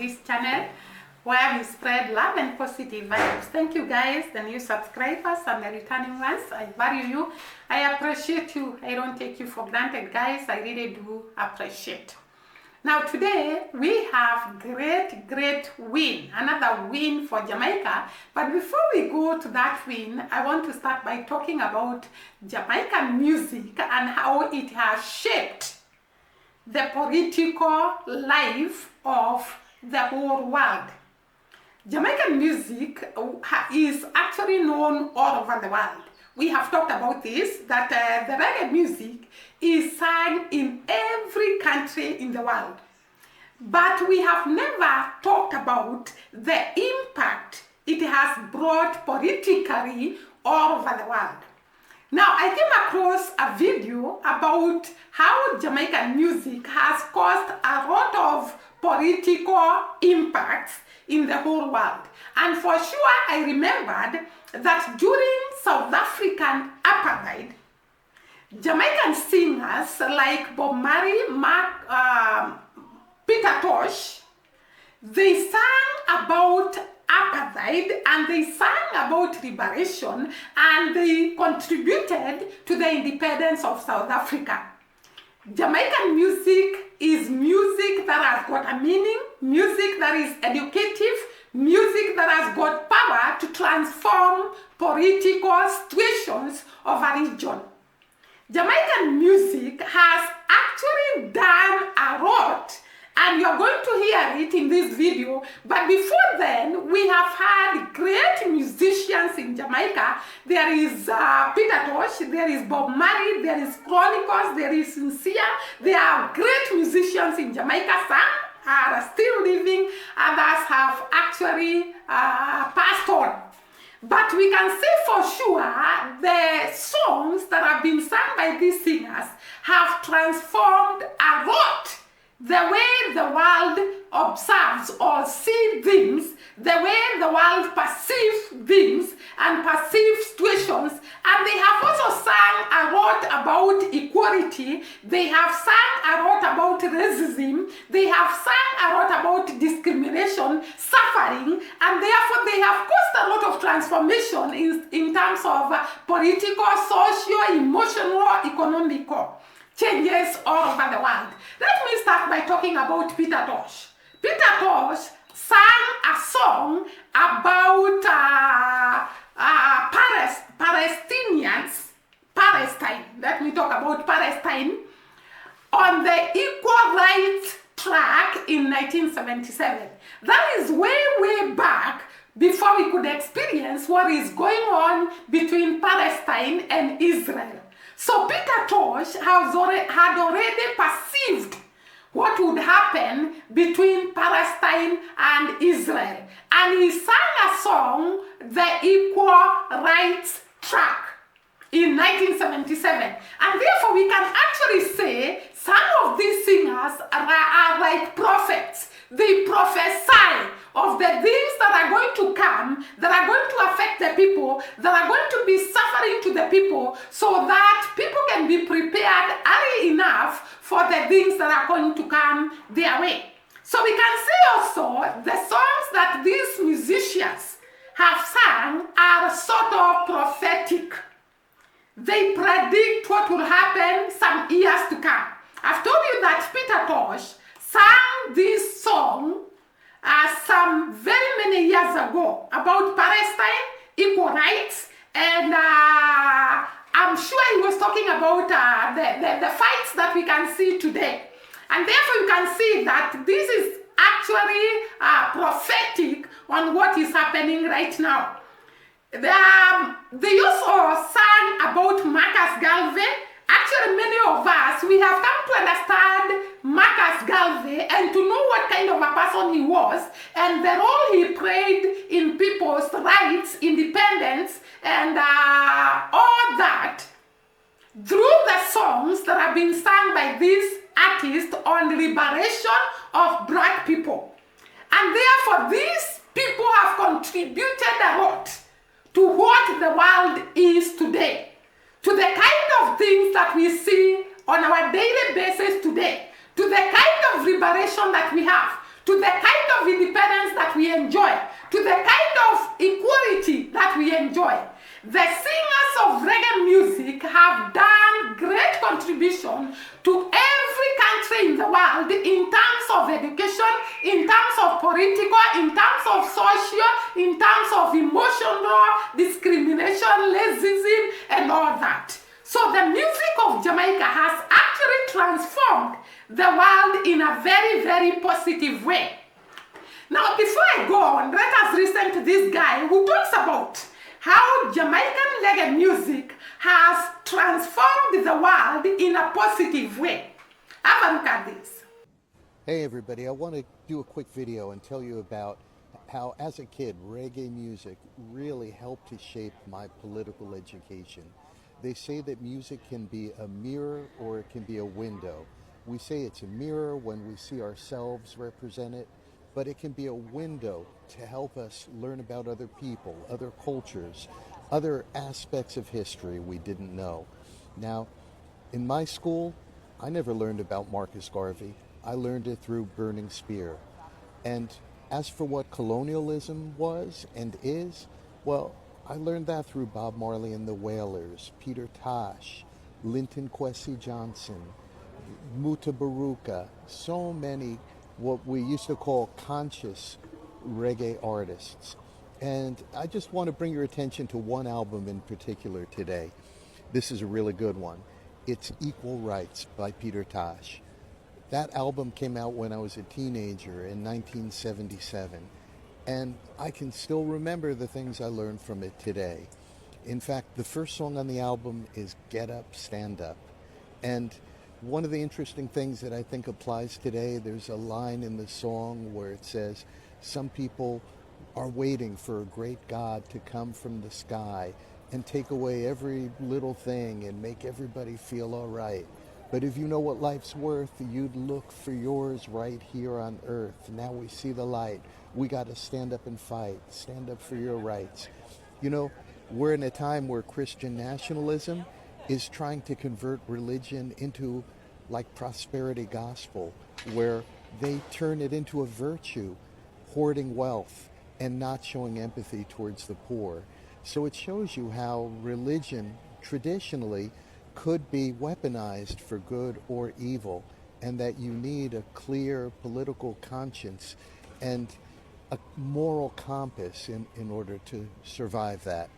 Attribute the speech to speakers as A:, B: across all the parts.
A: this channel where we spread love and positive vibes. Thank you guys, the new subscribers and the returning ones. I value you. I appreciate you. I don't take you for granted, guys. I really do appreciate. Now today we have great win, another win for Jamaica. But before we go to that win, I want to start by talking about Jamaican music and how it has shaped the political life of the whole world. Jamaican music is actually known all over the world. We have talked about this, that the reggae music is sung in every country in the world. But we have never talked about the impact it has brought politically all over the world. Now, I came across a video about how Jamaican music has caused a lot of political impacts in the whole world. And for sure, I remembered that during South African apartheid, Jamaican singers like Bob Marley, Peter Tosh, they sang about apartheid and they sang about liberation and they contributed to the independence of South Africa. Jamaican music is music that has got a meaning, music that is educative, music that has got power to transform political situations of a region. Jamaican music has actually done a lot, and you're going to hear it in this video. But before then, we have had great musicians in Jamaica. There is Peter Tosh, there is Bob Marley, there is Chronicles, there is Sincere. There are great musicians in Jamaica. Some are still living, others have actually passed on. But we can say for sure the songs that have been sung by these singers have transformed a lot the way the world observes or sees things, the way the world perceives things and perceives situations. And they have also sung a lot about equality. They have sung a lot about racism. They have sung a lot about discrimination, suffering, and therefore they have caused a lot of transformation in terms of political, social, emotional, economical changes all over the world. Let me start by talking about Peter Tosh. Peter Tosh sang a song about Palestine. Let me talk about Palestine on the equal rights track in 1977. That is way back before we could experience what is going on between Palestine and Israel. So Peter Tosh had already perceived what would happen between Palestine and Israel. And he sang a song, The Equal Rights Track, in 1977. And therefore we can actually say some of these singers are like prophets. They prophesy of the things that are going to come, that are going to affect the people, that are going to be suffering to the people, so that people can be prepared early enough for the things that are going to come their way. So we can say also the songs that these musicians have sung are sort of prophetic. They predict what will happen some years to come. I've told you that Peter Tosh sang this song some very many years ago about Palestine, equal rights, and I'm sure he was talking about the fights that we can see today. And therefore you can see that this is actually prophetic on what is happening right now. They also sang about Marcus Garvey. Actually, many of us, we have come to understand Marcus Garvey and to know what kind of a person he was and the role he played in people's rights, independence, and all that through the songs that have been sung by these artists on liberation of black people. And therefore, these people have contributed a lot to what the world is today, to the kind of things that we see on our daily basis today, to the kind of liberation that we have, to the kind of independence that we enjoy, to the kind of equality that we enjoy. The singers of reggae music have done great contribution to every country in the world in terms of education, in terms of political, in terms of social, in terms of emotional discrimination, racism, and all that. So the music of Jamaica has actually transformed the world in a very, very positive way. Now, before I go on, let us listen to this guy who talks about how Jamaican reggae music has transformed the world in a positive way. Have a look at this.
B: Hey everybody, I want to do a quick video and tell you about how as a kid reggae music really helped to shape my political education. They say that music can be a mirror or it can be a window. We say it's a mirror when we see ourselves represented, but it can be a window to help us learn about other people, other cultures, other aspects of history we didn't know. Now, in my school, I never learned about Marcus Garvey. I learned it through Burning Spear. And as for what colonialism was and is, well, I learned that through Bob Marley and the Wailers, Peter Tosh, Linton Kwesi Johnson, Muta Baruka, so many what we used to call conscious reggae artists. And I just want to bring your attention to one album in particular today. This is a really good one. It's Equal Rights by Peter Tosh. That album came out when I was a teenager in 1977. And I can still remember the things I learned from it today. In fact, the first song on the album is Get Up, Stand Up. And one of the interesting things that I think applies today, there's a line in the song where it says, some people are waiting for a great God to come from the sky and take away every little thing and make everybody feel all right. But if you know what life's worth, you'd look for yours right here on earth. Now we see the light. We got to stand up and fight. Stand up for your rights. You know, we're in a time where Christian nationalism is trying to convert religion into like prosperity gospel, where they turn it into a virtue, hoarding wealth and not showing empathy towards the poor. So it shows you how religion traditionally could be weaponized for good or evil, and that you need a clear political conscience and a moral compass in order to survive that.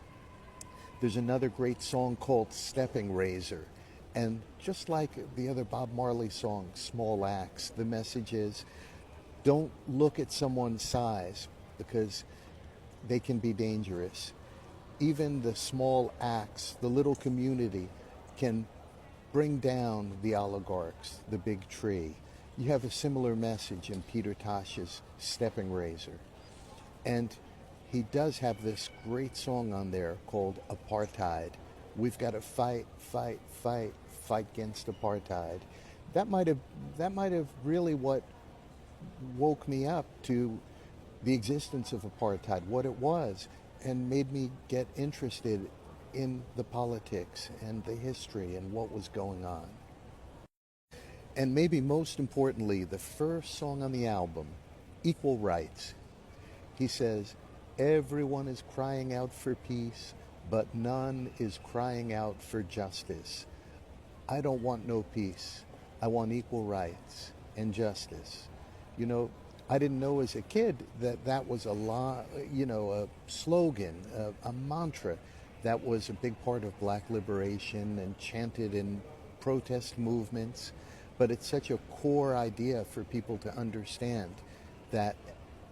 B: There's another great song called Stepping Razor. And just like the other Bob Marley song, Small Axe, the message is, don't look at someone's size because they can be dangerous. Even the small axe, the little community, can bring down the oligarchs, the big tree. You have a similar message in Peter Tosh's Stepping Razor. And he does have this great song on there called Apartheid. We've got to fight, fight, fight, fight against apartheid. That might have really what woke me up to the existence of apartheid, what it was, and made me get interested in the politics and the history and what was going on. And maybe most importantly, the first song on the album, Equal Rights. He says, everyone is crying out for peace, but none is crying out for justice. I don't want no peace. I want equal rights and justice. You know, I didn't know as a kid that that was a slogan, a mantra that was a big part of Black liberation and chanted in protest movements. But it's such a core idea for people to understand that,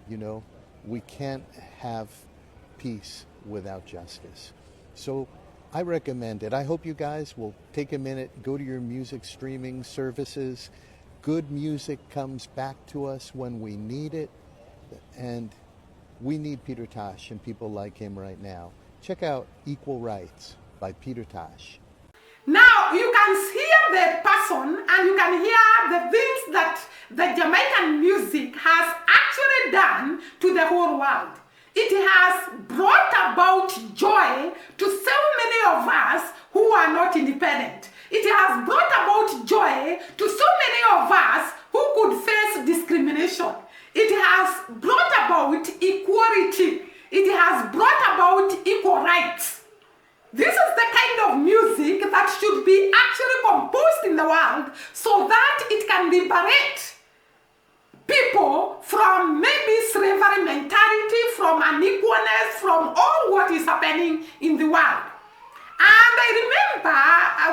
B: you know, we can't have peace without justice. So I recommend it. I hope you guys will take a minute, go to your music streaming services. Good music comes back to us when we need it, and we need Peter Tosh and people like him right now. Check out Equal Rights by Peter Tosh.
A: Now you can hear the person and you can hear the things that the Jamaican music has actually done to the whole world. It has brought about joy to so many of us who are not independent. It has brought about joy to so many of us who could face discrimination. It should be actually composed in the world so that it can liberate people from maybe slavery mentality, from unequalness, from all what is happening in the world. And I remember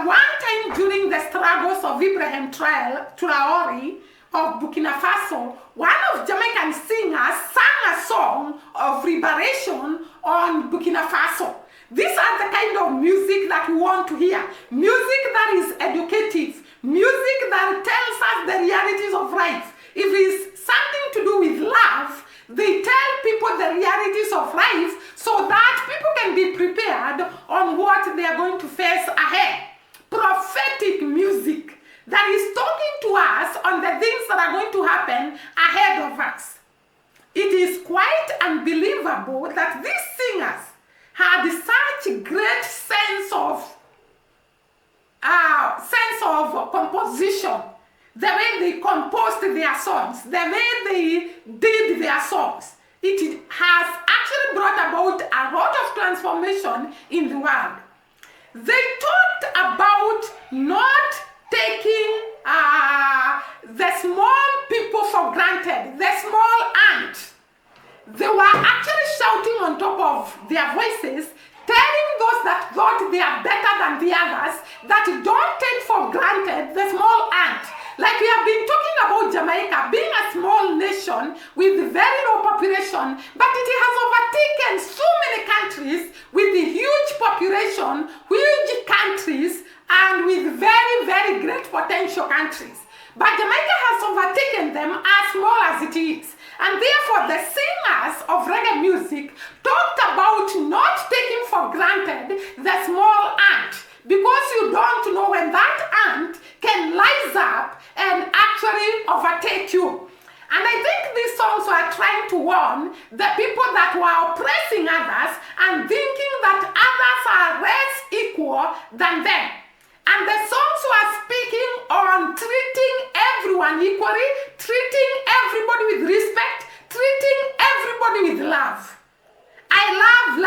A: one time during the struggles of Ibrahim Traore of Burkina Faso, one of Jamaican singers sang a song of liberation on Burkina Faso. These are the kind of music that we want to hear. Music that is educative. Music that tells us the realities of life. If it's something to do with love, they tell people the realities of life so that people can be prepared on what they are going to face ahead. Prophetic music that is talking to us on the things that are going to happen ahead of us. It is quite unbelievable that these singers had such great sense of composition, the way they composed their songs, the way they did their songs. It has actually brought about a lot of transformation in the world. They talked about not taking the small people for granted, the small ant. They were actually shouting on top of their voices, telling those that thought they are better than the others that don't take for granted the small ant. Like we have been talking about Jamaica being a small nation with very low population, but it has overtaken so many countries with a huge population, huge countries, and with very, very great potential countries. But Jamaica has overtaken them as small as it is. And therefore, the singers of reggae music talked about not taking for granted the small ant, because you don't know when that ant can rise up and actually overtake you. And I think these songs were trying to warn the people that were oppressing others and thinking that others are less equal than them. And the songs were speaking on treating everyone equally, treating everybody with respect, treating everybody with love. I love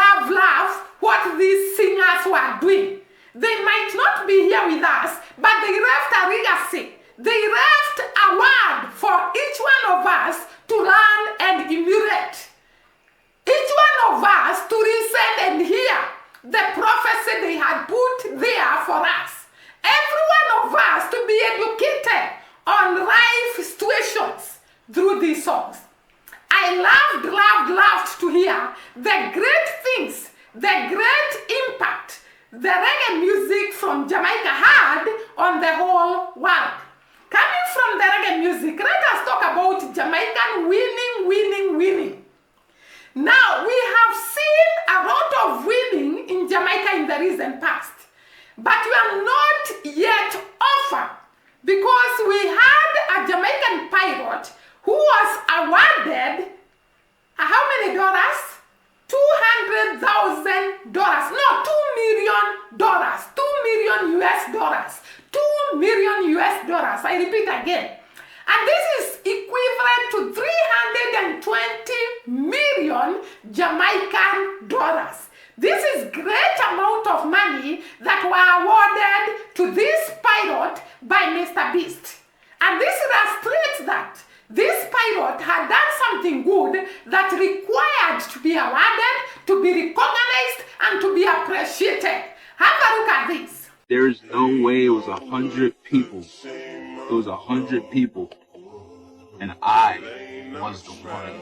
A: what these singers were doing. They might not be here with us, but they left a legacy. They left a word for each one of us to learn and emulate. Each one of us to listen and hear the prophecy they had put there for us. Every one of us to be educated on life situations through these songs. I loved to hear the great things, the great impact the reggae music from Jamaica had on the whole world. Coming from the reggae music, let us talk about Jamaican winning. Now, we have seen a lot of winning in Jamaica in the recent past, but we are not yet offered, because we had a Jamaican pilot who was awarded how many dollars? $200,000. No, $2 million. $2 million US dollars. $2 million US dollars. I repeat again. And this is equivalent to 320 million Jamaican dollars. This is great amount of money that were awarded to this pilot by Mr. Beast. And this illustrates that this pilot had done something good that required to be awarded, to be recognized, and to be appreciated. Have a look at this.
C: There's no way it was 100 people. It was 100 people. And I was the one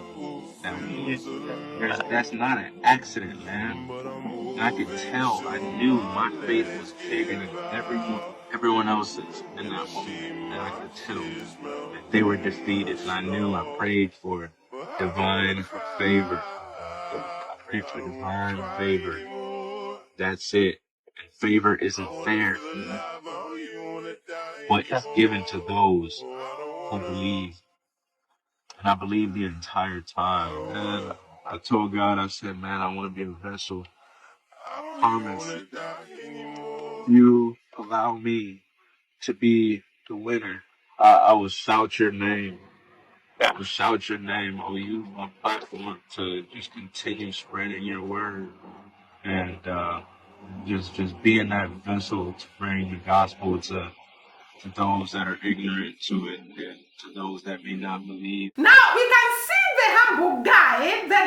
C: that won. That's not an accident, man. And I could tell, I knew my faith was bigger than everyone else's in that moment. And I could tell that they were defeated. And I knew I prayed for divine favor. I prayed for divine favor. That's it. And favor isn't fair, but it's given to those who believe. And I believed the entire time. And I told God, I said, man, I want to be a vessel. I promise you allow me to be the winner. I will shout your name. I will shout your name. I will use my platform to just continue spreading your word. And just being that vessel to bring the gospel to those that are ignorant to it, and to those that may not believe.
A: Now we can see the humble guy, the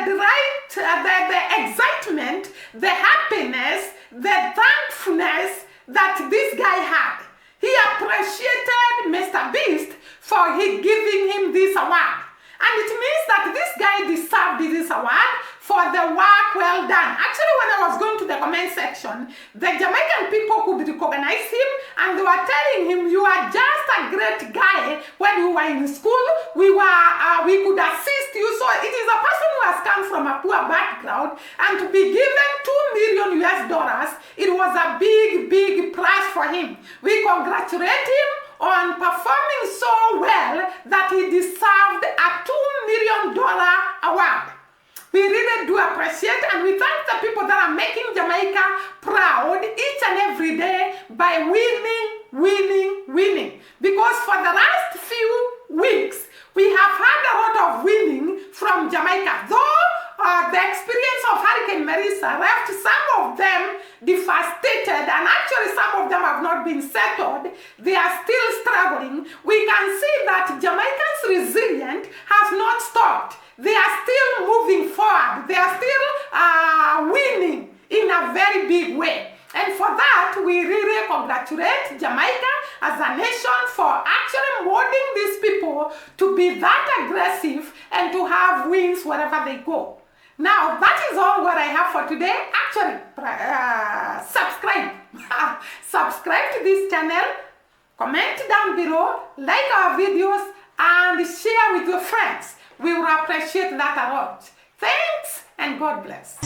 A: excitement, the happiness, the thankfulness that this guy had. He appreciated Mr. Beast for giving him this award. And it means that this guy deserved this award for the work well done. Actually, when I was going to the comment section, the Jamaican people could recognize him, and they were telling him, you are just a great guy. When you were in school, we could assist you. So it is a person who has come from a poor background, and to be given $2 million US, it was a big, big prize for him. We congratulate him on performing so well that he deserved a $2 million award. We really do appreciate, and we thank the people that are making Jamaica proud each and every day by winning. Because for the last few weeks, we have had a lot of winning from Jamaica. Though the experience of Hurricane Marisa left some of them devastated, and actually some of them have not been settled. They are still struggling. We can see that Jamaicans' resilience has not stopped. They are still moving forward. They are still winning in a very big way. And for that, we really congratulate Jamaica as a nation for actually molding these people to be that aggressive and to have wins wherever they go. Now, that is all what I have for today. Actually, subscribe. Subscribe to this channel, comment down below, like our videos, and share with your friends. We will appreciate that a lot. Thanks, and God bless.